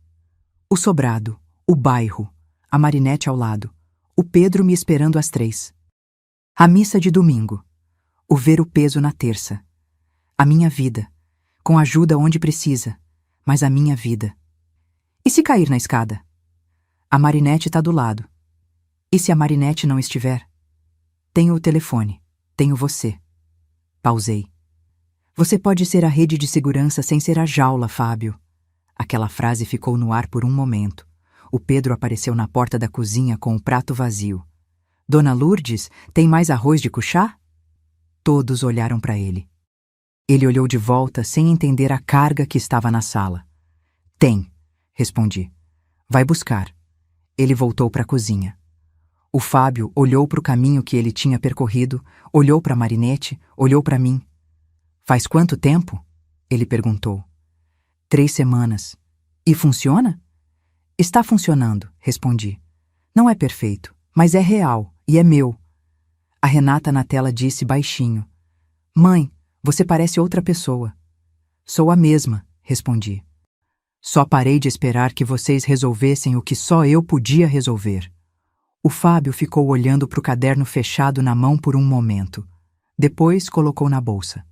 A: O sobrado, o bairro, a Marinette ao lado, o Pedro me esperando às 3. A missa de domingo, o ver o peso na terça. A minha vida, com ajuda onde precisa, mas a minha vida. E se cair na escada? A Marinette está do lado. E se a Marinette não estiver? Tenho o telefone, tenho você. Pausei. Você pode ser a rede de segurança sem ser a jaula, Fábio. Aquela frase ficou no ar por um momento. O Pedro apareceu na porta da cozinha com o prato vazio. Dona Lourdes, tem mais arroz de cuchá? Todos olharam para ele. Ele olhou de volta sem entender a carga que estava na sala. Tem, respondi. Vai buscar. Ele voltou para a cozinha. O Fábio olhou para o caminho que ele tinha percorrido, olhou para Marinette, olhou para mim. Faz quanto tempo? Ele perguntou. 3 semanas. E funciona? Está funcionando, respondi. Não é perfeito, mas é real e é meu. A Renata na tela disse baixinho. Mãe, você parece outra pessoa. Sou a mesma, respondi. Só parei de esperar que vocês resolvessem o que só eu podia resolver. O Fábio ficou olhando para o caderno fechado na mão por um momento. Depois colocou na bolsa.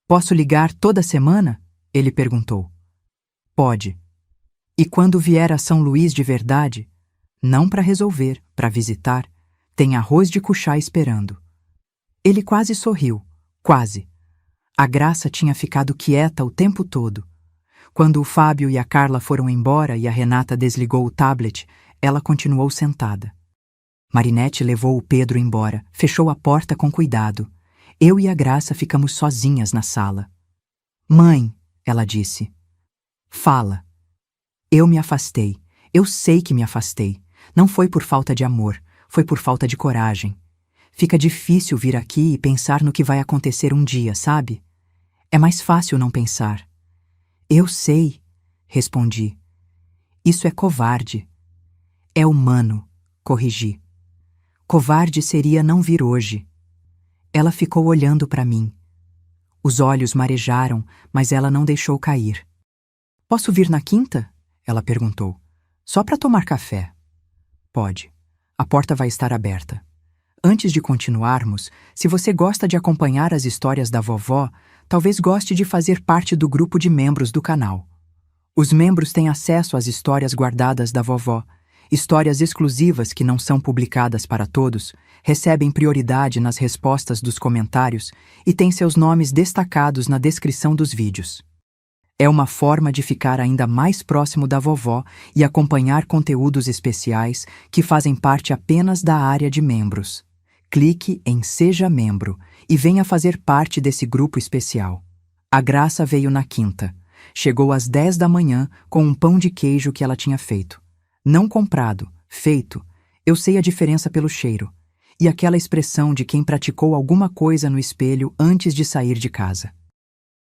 A: Posso ligar toda semana? Ele perguntou. Pode. E quando vier a São Luís de verdade, não para resolver, para visitar, tem arroz de cuchá esperando. Ele quase sorriu, quase. A Graça tinha ficado quieta o tempo todo. Quando o Fábio e a Carla foram embora e a Renata desligou o tablet, ela continuou sentada. Marinette levou o Pedro embora, fechou a porta com cuidado. Eu e a Graça ficamos sozinhas na sala. Mãe, ela disse. Fala. Eu me afastei. Eu sei que me afastei. Não foi por falta de amor, foi por falta de coragem. Fica difícil vir aqui e pensar no que vai acontecer um dia, sabe? É mais fácil não pensar. Eu sei, respondi. Isso é covarde. É humano, corrigi. Covarde seria não vir hoje. Ela ficou olhando para mim. Os olhos marejaram, mas ela não deixou cair. Posso vir na quinta? Ela perguntou. Só para tomar café. Pode. A porta vai estar aberta. Antes de continuarmos, se você gosta de acompanhar as histórias da vovó, talvez goste de fazer parte do grupo de membros do canal. Os membros têm acesso às histórias guardadas da vovó, histórias exclusivas que não são publicadas para todos, recebem prioridade nas respostas dos comentários e têm seus nomes destacados na descrição dos vídeos. É uma forma de ficar ainda mais próximo da vovó e acompanhar conteúdos especiais que fazem parte apenas da área de membros. Clique em Seja Membro e venha fazer parte desse grupo especial. A Graça veio na quinta. Chegou às 10 da manhã com um pão de queijo que ela tinha feito. Não comprado, feito. Eu sei a diferença pelo cheiro. E aquela expressão de quem praticou alguma coisa no espelho antes de sair de casa.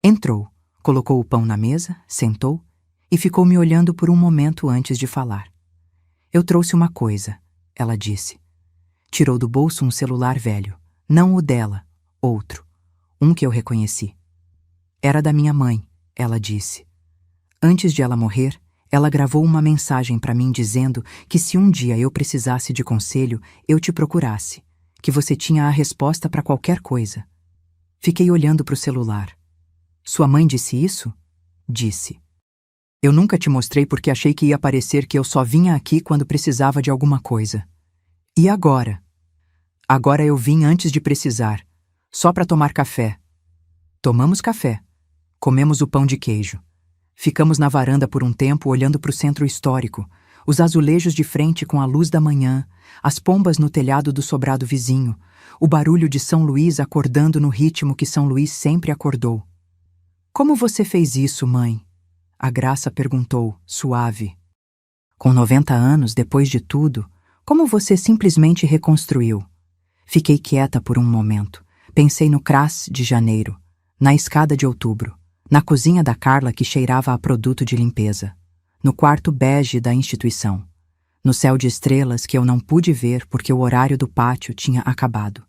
A: Entrou. Colocou o pão na mesa, sentou e ficou me olhando por um momento antes de falar. Eu trouxe uma coisa, ela disse. Tirou do bolso um celular velho, não o dela, outro, um que eu reconheci. Era da minha mãe, ela disse. Antes de ela morrer, Ela gravou uma mensagem para mim dizendo que se um dia eu precisasse de conselho, eu te procurasse, que você tinha a resposta para qualquer coisa. Fiquei olhando para o celular. Sua mãe disse isso? Disse. Eu nunca te mostrei porque achei que ia parecer que eu só vinha aqui quando precisava de alguma coisa. E agora? Agora eu vim antes de precisar, só para tomar café. Tomamos café. Comemos o pão de queijo. Ficamos na varanda por um tempo olhando para o centro histórico, os azulejos de frente com a luz da manhã, as pombas no telhado do sobrado vizinho, o barulho de São Luís acordando no ritmo que São Luís sempre acordou. Como você fez isso, mãe? A Graça perguntou, suave. Com 90 anos, depois de tudo, como você simplesmente reconstruiu? Fiquei quieta por um momento. Pensei no CRAS de janeiro, na escada de outubro, na cozinha da Carla que cheirava a produto de limpeza, no quarto bege da instituição, no céu de estrelas que eu não pude ver porque o horário do pátio tinha acabado,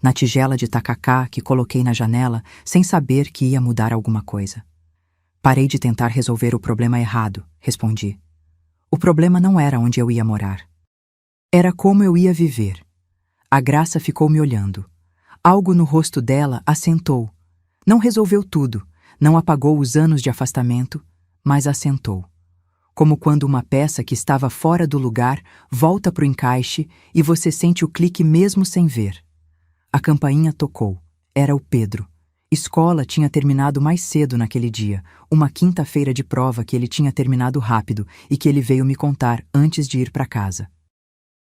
A: na tigela de tacacá que coloquei na janela sem saber que ia mudar alguma coisa. Parei de tentar resolver o problema errado, respondi. O problema não era onde eu ia morar. Era como eu ia viver. A Graça ficou me olhando. Algo no rosto dela assentou. Não resolveu tudo, não apagou os anos de afastamento, mas assentou. Como quando uma peça que estava fora do lugar volta para o encaixe e você sente o clique mesmo sem ver. A campainha tocou. Era o Pedro. Escola tinha terminado mais cedo naquele dia, uma quinta-feira de prova que ele tinha terminado rápido e que ele veio me contar antes de ir para casa.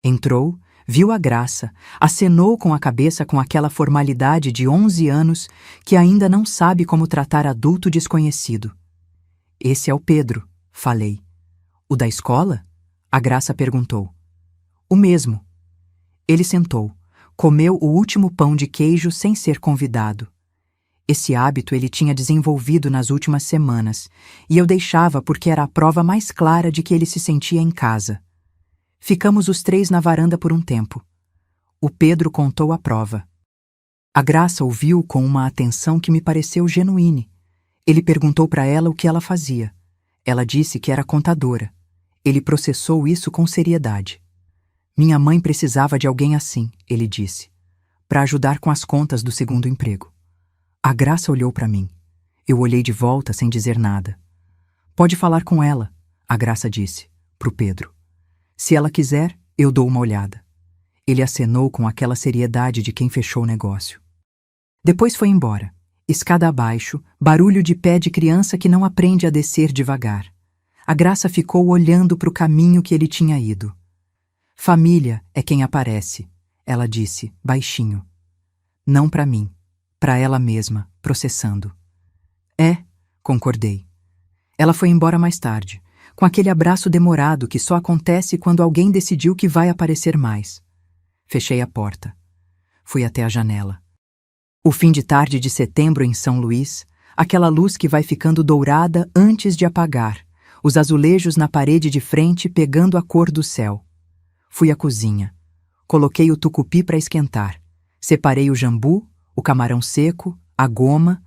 A: Entrou, viu a Graça, acenou com a cabeça com aquela formalidade de 11 anos que ainda não sabe como tratar adulto desconhecido. Esse é o Pedro, falei. O da escola? A Graça perguntou. O mesmo. Ele sentou, comeu o último pão de queijo sem ser convidado. Esse hábito ele tinha desenvolvido nas últimas semanas, e eu deixava porque era a prova mais clara de que ele se sentia em casa. Ficamos os três na varanda por um tempo. O Pedro contou a prova. A Graça ouviu com uma atenção que me pareceu genuíne. Ele perguntou para ela o que ela fazia. Ela disse que era contadora. Ele processou isso com seriedade. Minha mãe precisava de alguém assim, ele disse, para ajudar com as contas do segundo emprego. A Graça olhou para mim. Eu olhei de volta sem dizer nada. Pode falar com ela, a Graça disse, pro Pedro. Se ela quiser, eu dou uma olhada. Ele acenou com aquela seriedade de quem fechou o negócio. Depois foi embora. Escada abaixo, barulho de pé de criança que não aprende a descer devagar. A Graça ficou olhando para o caminho que ele tinha ido. Família é quem aparece, ela disse, baixinho. Não para mim. Para ela mesma, processando. É, concordei. Ela foi embora mais tarde, com aquele abraço demorado que só acontece quando alguém decidiu que vai aparecer mais. Fechei a porta. Fui até a janela. O fim de tarde de setembro em São Luís, aquela luz que vai ficando dourada antes de apagar, os azulejos na parede de frente pegando a cor do céu. Fui à cozinha. Coloquei o tucupi para esquentar. Separei o jambu, o camarão seco, a goma,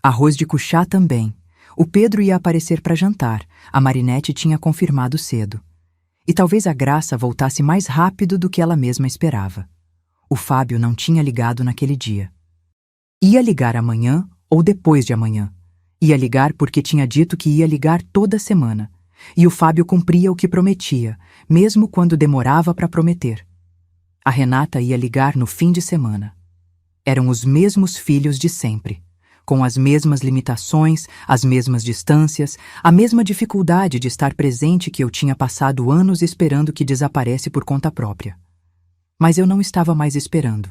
A: arroz de cuchá também. O Pedro ia aparecer para jantar, a Marinette tinha confirmado cedo. E talvez a Graça voltasse mais rápido do que ela mesma esperava. O Fábio não tinha ligado naquele dia. Ia ligar amanhã ou depois de amanhã. Ia ligar porque tinha dito que ia ligar toda semana. E o Fábio cumpria o que prometia, mesmo quando demorava para prometer. A Renata ia ligar no fim de semana. Eram os mesmos filhos de sempre, com as mesmas limitações, as mesmas distâncias, a mesma dificuldade de estar presente que eu tinha passado anos esperando que desaparece por conta própria. Mas eu não estava mais esperando.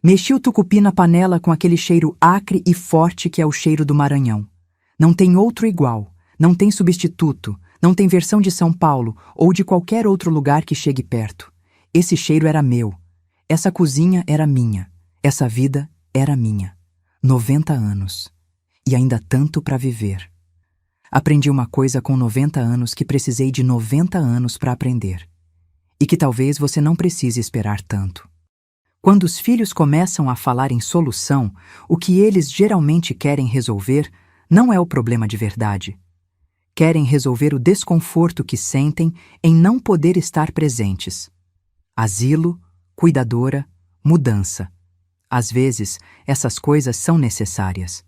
A: Mexi o tucupi na panela com aquele cheiro acre e forte que é o cheiro do Maranhão. Não tem outro igual, não tem substituto, não tem versão de São Paulo ou de qualquer outro lugar que chegue perto. Esse cheiro era meu. Essa cozinha era minha. Essa vida era minha. 90 anos. E ainda tanto para viver. Aprendi uma coisa com 90 anos que precisei de 90 anos para aprender. E que talvez você não precise esperar tanto. Quando os filhos começam a falar em solução, o que eles geralmente querem resolver não é o problema de verdade. querem resolver o desconforto que sentem em não poder estar presentes. Asilo, cuidadora, mudança. Às vezes, essas coisas são necessárias.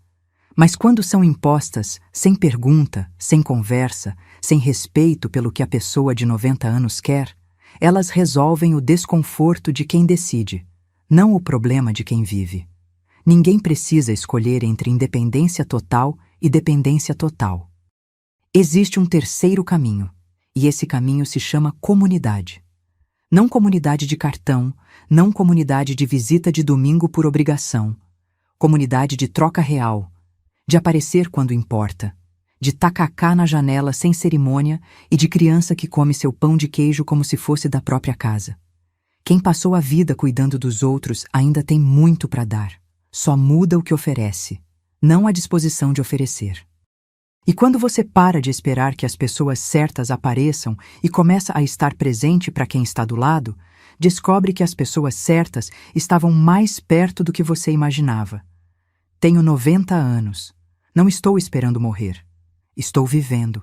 A: Mas quando são impostas, sem pergunta, sem conversa, sem respeito pelo que a pessoa de 90 anos quer, elas resolvem o desconforto de quem decide, não o problema de quem vive. Ninguém precisa escolher entre independência total e dependência total. Existe um terceiro caminho, e esse caminho se chama comunidade. Não comunidade de cartão, não comunidade de visita de domingo por obrigação. Comunidade de troca real, de aparecer quando importa, de tacacá na janela sem cerimônia e de criança que come seu pão de queijo como se fosse da própria casa. Quem passou a vida cuidando dos outros ainda tem muito para dar. Só muda o que oferece, não a disposição de oferecer. E quando você para de esperar que as pessoas certas apareçam e começa a estar presente para quem está do lado, descobre que as pessoas certas estavam mais perto do que você imaginava. Tenho 90 anos. Não estou esperando morrer. Estou vivendo.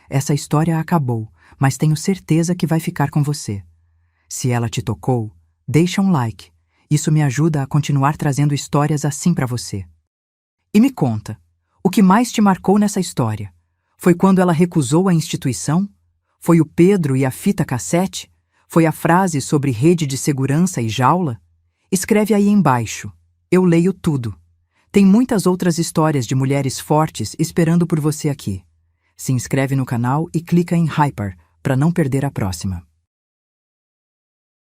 A: Essa história acabou, mas tenho certeza que vai ficar com você. Se ela te tocou, deixa um like. Isso me ajuda a continuar trazendo histórias assim para você. E me conta, o que mais te marcou nessa história? Foi quando ela recusou a instituição? Foi o Pedro e a fita cassete? Foi a frase sobre rede de segurança e jaula? Escreve aí embaixo. Eu leio tudo. Tem muitas outras histórias de mulheres fortes esperando por você aqui. Se inscreve no canal e clica em Hyper para não perder a próxima.